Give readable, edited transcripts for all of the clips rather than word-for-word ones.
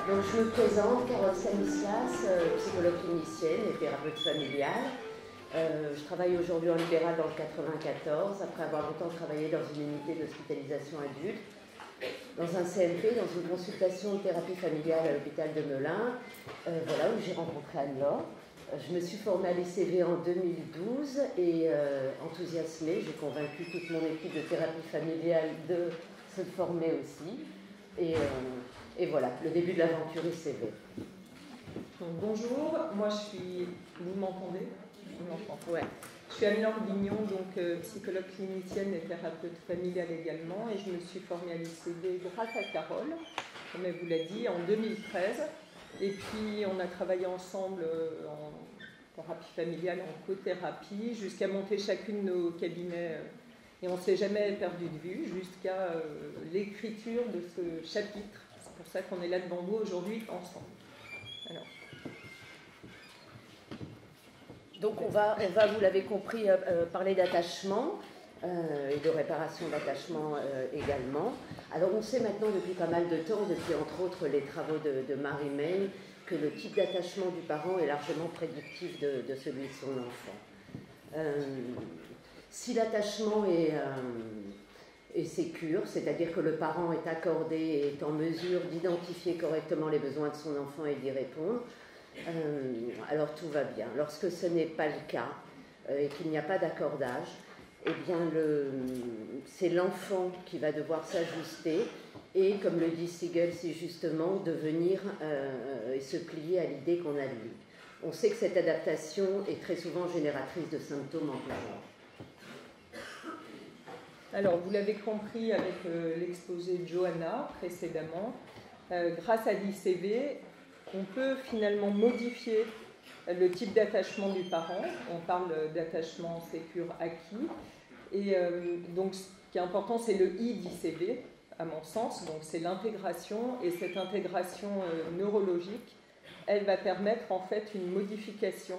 Donc je me présente, Carole Stanislas, psychologue clinicienne et thérapeute familiale. Je travaille aujourd'hui en libéral dans le 94, après avoir longtemps travaillé dans une unité d'hospitalisation adulte, dans un CMP, dans une consultation de thérapie familiale à l'hôpital de Melun, voilà, où j'ai rencontré Anne-Laure. Je me suis formée à l'ICV en 2012 et enthousiasmée, j'ai convaincu toute mon équipe de thérapie familiale de se former aussi. Et voilà, le début de l'aventure ICV. Bonjour, moi je suis... Vous m'entendez? Je m'entends. Ouais. Je suis Anne-Laure Bignon, donc psychologue clinicienne et thérapeute familiale également, et je me suis formée à l'ICV grâce à Carole, comme elle vous l'a dit, en 2013. Et puis on a travaillé ensemble en thérapie familiale, en cothérapie, jusqu'à monter chacune nos cabinets. Et on ne s'est jamais perdu de vue jusqu'à l'écriture de ce chapitre. C'est pour ça qu'on est là devant vous aujourd'hui ensemble. Alors. Donc on va, vous l'avez compris, parler d'attachement et de réparation d'attachement également. Alors on sait maintenant depuis pas mal de temps, depuis entre autres les travaux de Marie-May, que le type d'attachement du parent est largement prédictif de celui de son enfant. Si l'attachement est sécure, c'est-à-dire que le parent est accordé et est en mesure d'identifier correctement les besoins de son enfant et d'y répondre, alors tout va bien. Lorsque ce n'est pas le cas et qu'il n'y a pas d'accordage, eh bien c'est l'enfant qui va devoir s'ajuster et, comme le dit Siegel si justement, devenir et se plier à l'idée qu'on a de lui. On sait que cette adaptation est très souvent génératrice de symptômes en tout genre. Alors, vous l'avez compris avec l'exposé de Johanna précédemment, grâce à l'ICV, on peut finalement modifier le type d'attachement du parent. On parle d'attachement sécure acquis. Et donc, ce qui est important, c'est le I d'ICV, à mon sens. Donc, c'est l'intégration. Et cette intégration neurologique, elle va permettre en fait une modification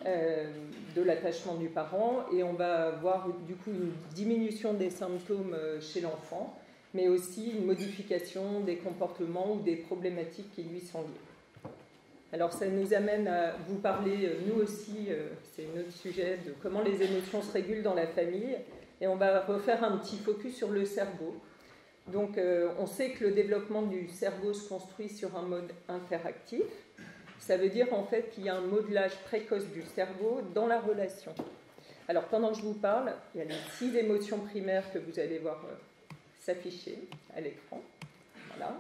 de l'attachement du parent, et on va avoir du coup une diminution des symptômes chez l'enfant, mais aussi une modification des comportements ou des problématiques qui lui sont liées. Alors ça nous amène à vous parler, nous aussi, c'est notre sujet, de comment les émotions se régulent dans la famille, et on va refaire un petit focus sur le cerveau. Donc on sait que le développement du cerveau se construit sur un mode interactif. Ça veut dire en fait qu'il y a un modelage précoce du cerveau dans la relation. Alors pendant que je vous parle, il y a les 6 émotions primaires que vous allez voir s'afficher à l'écran. Voilà.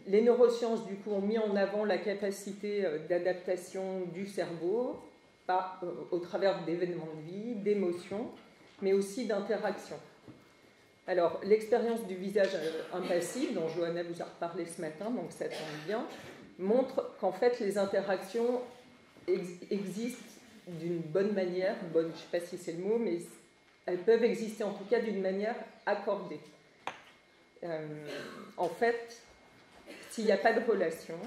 Les neurosciences du coup ont mis en avant la capacité d'adaptation du cerveau au travers d'événements de vie, d'émotions, mais aussi d'interactions. Alors l'expérience du visage impassible, dont Johanna vous a reparlé ce matin, donc ça tombe bien, montre qu'en fait les interactions existent d'une bonne manière, bonne, je ne sais pas si c'est le mot, mais elles peuvent exister en tout cas d'une manière accordée. En fait, s'il n'y a pas de relation,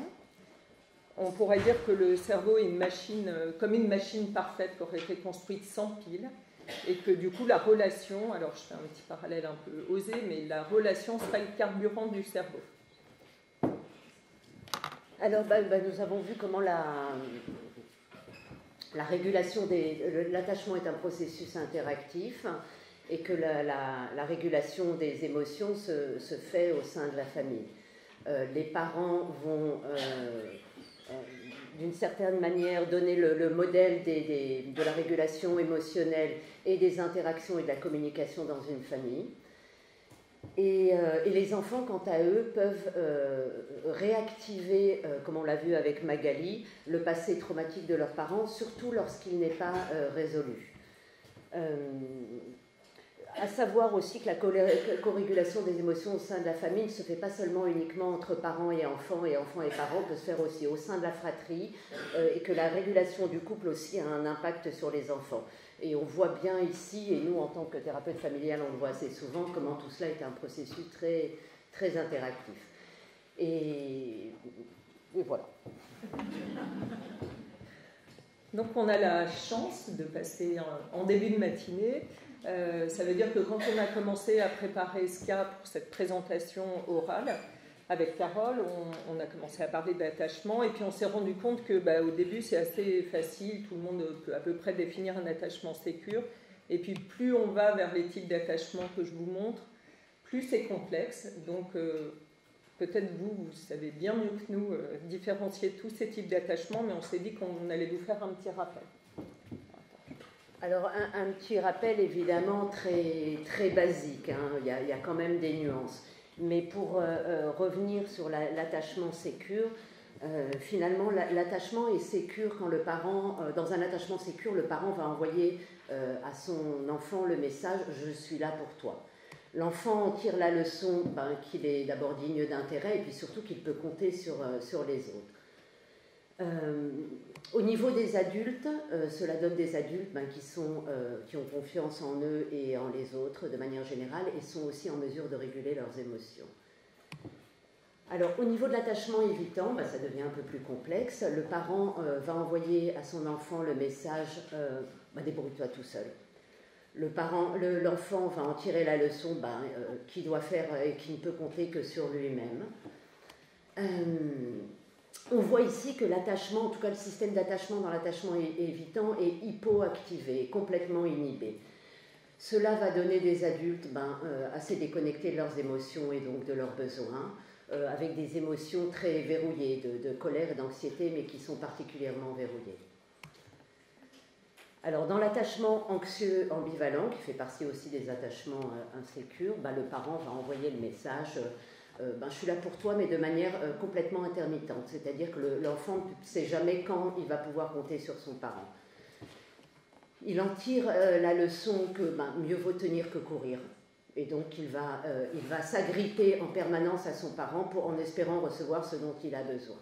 on pourrait dire que le cerveau est une machine, comme une machine parfaite qui aurait été construite sans pile, et que du coup la relation, alors je fais un petit parallèle un peu osé, mais la relation serait le carburant du cerveau. Alors, nous avons vu comment la régulation l'attachement est un processus interactif et que la régulation des émotions se fait au sein de la famille. Les parents vont, d'une certaine manière, donner le modèle de la régulation émotionnelle et des interactions et de la communication dans une famille. Et les enfants, quant à eux, peuvent réactiver, comme on l'a vu avec Magali, le passé traumatique de leurs parents, surtout lorsqu'il n'est pas résolu. À savoir aussi que la co-régulation des émotions au sein de la famille ne se fait pas seulement uniquement entre parents et enfants et parents, peut se faire aussi au sein de la fratrie, et que la régulation du couple aussi a un impact sur les enfants. Et on voit bien ici, et nous en tant que thérapeute familial, on le voit assez souvent, comment tout cela est un processus très, très interactif. Et voilà. Donc on a la chance de passer en début de matinée. Ça veut dire que quand on a commencé à préparer SCA pour cette présentation orale, avec Carole, on a commencé à parler d'attachement et puis on s'est rendu compte que au début c'est assez facile, tout le monde peut à peu près définir un attachement sécure. Et puis plus on va vers les types d'attachement que je vous montre, plus c'est complexe. Donc peut-être vous savez bien mieux que nous différencier tous ces types d'attachement, mais on s'est dit qu'on allait vous faire un petit rappel. Alors un petit rappel évidemment très, très basique, hein. Il y a quand même des nuances. Mais pour revenir sur l'attachement sécure, finalement l'attachement est sécure quand le parent, dans un attachement sécure, le parent va envoyer à son enfant le message « je suis là pour toi ». L'enfant tire la leçon qu'il est d'abord digne d'intérêt et puis surtout qu'il peut compter sur les autres. Au niveau des adultes, cela donne des adultes qui ont confiance en eux et en les autres de manière générale et sont aussi en mesure de réguler leurs émotions. Alors au niveau de l'attachement évitant, ça devient un peu plus complexe. Le parent va envoyer à son enfant le message débrouille-toi tout seul. L'enfant va en tirer la leçon qu'il doit faire et qu'il ne peut compter que sur lui-même. On voit ici que l'attachement, en tout cas le système d'attachement dans l'attachement évitant est hypoactivé, complètement inhibé. Cela va donner des adultes assez déconnectés de leurs émotions et donc de leurs besoins, avec des émotions très verrouillées, de colère et d'anxiété, mais qui sont particulièrement verrouillées. Alors dans l'attachement anxieux ambivalent, qui fait partie aussi des attachements insécures, le parent va envoyer le message je suis là pour toi, mais de manière complètement intermittente. C'est-à-dire que l'enfant ne sait jamais quand il va pouvoir compter sur son parent. Il en tire la leçon que mieux vaut tenir que courir. Et donc il va s'agripper en permanence à son parent en espérant recevoir ce dont il a besoin.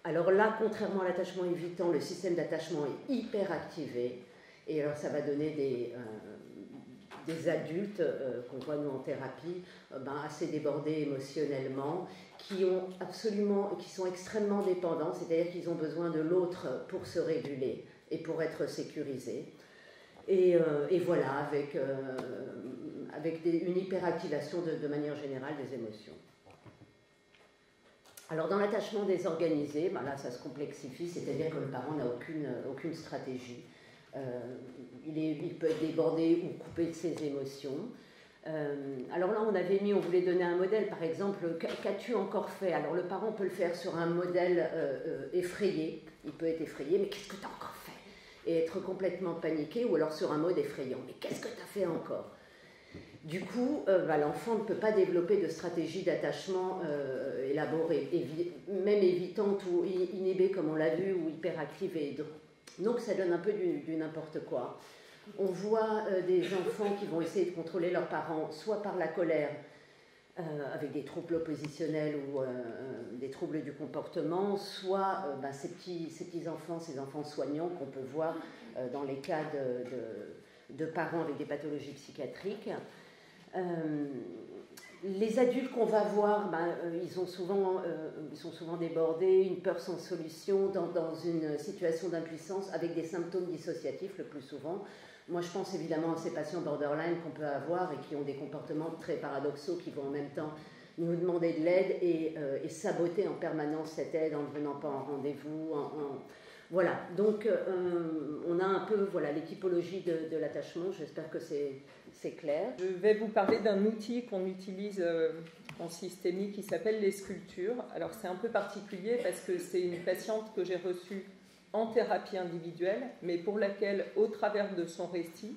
Alors là, contrairement à l'attachement évitant, le système d'attachement est hyper activé. Et alors ça va donner des adultes qu'on voit nous en thérapie assez débordés émotionnellement, qui sont extrêmement dépendants, c'est-à-dire qu'ils ont besoin de l'autre pour se réguler et pour être sécurisés. Et voilà, avec une hyperactivation de manière générale des émotions. Alors dans l'attachement désorganisé, là ça se complexifie, c'est-à-dire que le parent n'a aucune stratégie. Il peut être débordé ou coupé de ses émotions. Alors là, on voulait donner un modèle, par exemple, qu'as-tu encore fait? Alors le parent peut le faire sur un modèle effrayé, il peut être effrayé, mais qu'est-ce que tu as encore fait? Et être complètement paniqué, ou alors sur un mode effrayant, mais qu'est-ce que tu as fait encore? Du coup, l'enfant ne peut pas développer de stratégie d'attachement élaborée, même évitante ou inhibée, comme on l'a vu, ou hyperactivée. Donc ça donne un peu du n'importe quoi. On voit des enfants qui vont essayer de contrôler leurs parents, soit par la colère, avec des troubles oppositionnels ou des troubles du comportement, soit ces petits enfants, ces enfants soignants qu'on peut voir dans les cas de parents avec des pathologies psychiatriques. Les adultes qu'on va voir, ils sont souvent débordés, une peur sans solution, dans une situation d'impuissance, avec des symptômes dissociatifs le plus souvent. Moi, je pense évidemment à ces patients borderline qu'on peut avoir et qui ont des comportements très paradoxaux, qui vont en même temps nous demander de l'aide et saboter en permanence cette aide en ne venant pas en rendez-vous. Voilà, donc on a un peu les typologies de l'attachement. J'espère que c'est clair. Je vais vous parler d'un outil qu'on utilise en systémie qui s'appelle les sculptures. Alors c'est un peu particulier parce que c'est une patiente que j'ai reçue en thérapie individuelle, mais pour laquelle, au travers de son récit,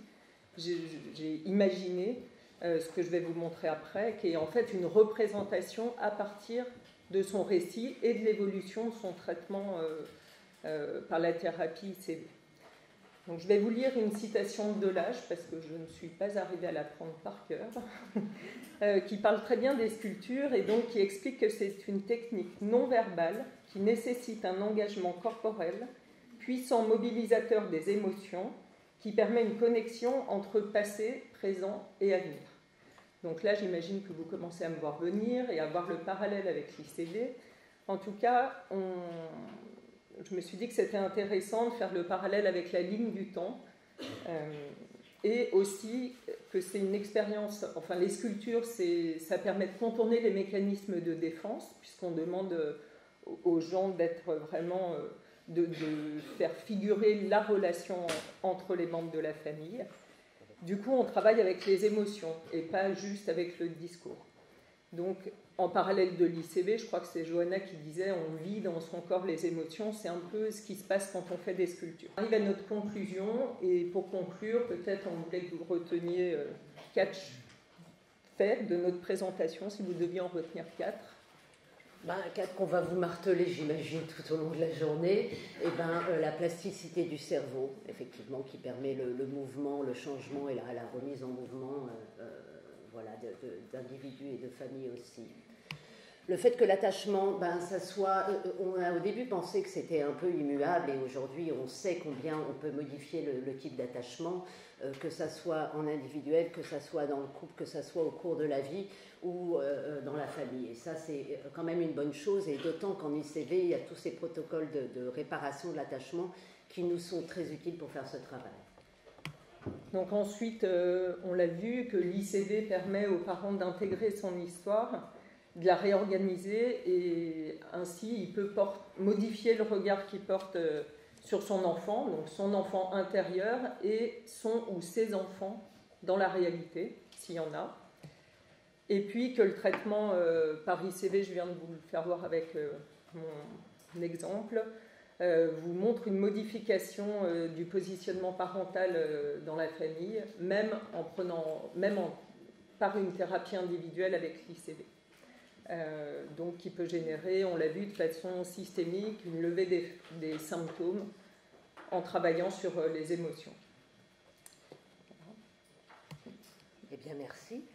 j'ai imaginé ce que je vais vous montrer après, qui est en fait une représentation à partir de son récit et de l'évolution de son traitement par la thérapie ICV. Donc, je vais vous lire une citation de Delage, parce que je ne suis pas arrivée à l'apprendre par cœur, qui parle très bien des sculptures et donc qui explique que c'est une technique non verbale qui nécessite un engagement corporel, puissant mobilisateur des émotions, qui permet une connexion entre passé, présent et avenir. Donc là, j'imagine que vous commencez à me voir venir et à voir le parallèle avec l'ICV. En tout cas, je me suis dit que c'était intéressant de faire le parallèle avec la ligne du temps et aussi que c'est une expérience, enfin les sculptures, ça permet de contourner les mécanismes de défense, puisqu'on demande aux gens d'être vraiment, de faire figurer la relation entre les membres de la famille. Du coup, on travaille avec les émotions et pas juste avec le discours. Donc, en parallèle de l'ICV, je crois que c'est Johanna qui disait on vit dans son corps les émotions, c'est un peu ce qui se passe quand on fait des sculptures. On arrive à notre conclusion, et pour conclure, peut-être on voulait que vous reteniez 4 faits de notre présentation, si vous deviez en retenir 4. 4 qu'on va vous marteler, j'imagine, tout au long de la journée. La plasticité du cerveau, effectivement, qui permet le mouvement, le changement et la remise en mouvement d'individus et de familles aussi. Le fait que l'attachement, ça soit... on a au début pensé que c'était un peu immuable, et aujourd'hui on sait combien on peut modifier le type d'attachement, que ça soit en individuel, que ça soit dans le couple, que ça soit au cours de la vie ou dans la famille. Et ça, c'est quand même une bonne chose, et d'autant qu'en ICV, il y a tous ces protocoles de réparation de l'attachement qui nous sont très utiles pour faire ce travail. Donc ensuite, on l'a vu que l'ICV permet aux parents d'intégrer son histoire, de la réorganiser, et ainsi il peut modifier le regard qu'il porte sur son enfant, donc son enfant intérieur et son ou ses enfants dans la réalité, s'il y en a. Et puis que le traitement par ICV, je viens de vous le faire voir avec mon exemple, vous montre une modification du positionnement parental dans la famille, même par une thérapie individuelle avec l'ICV. Donc qui peut générer, on l'a vu de façon systémique, une levée des symptômes en travaillant sur les émotions. Eh bien, merci.